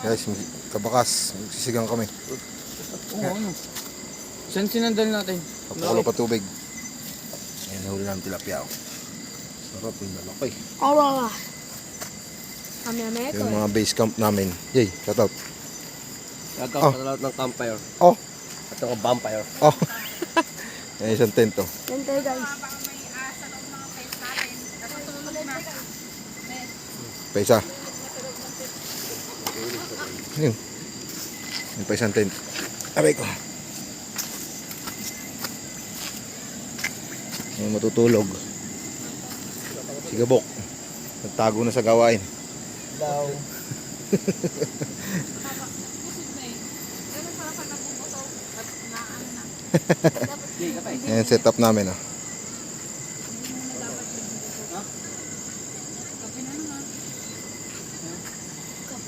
Guys, kabakas, magsisigang kami. Oo, ano? Saan sinandal natin? Papakulo pa tubig. Ayan, nahuli namin tilapia. Sarap yung lalaki. Awa. Kami na ito. Yung mga base camp namin. Yay, shout out. Gagawin sa lahat ng campfire. Oh, At ng vampire. oh. Yan isang tent oh. Yan tayo guys. Pa isa. Yun. Yung pa isang tent. Aray ko. Yung matutulog. Si Gabok. Nagtago na sa gawain. Daw. Yan setup namin oh.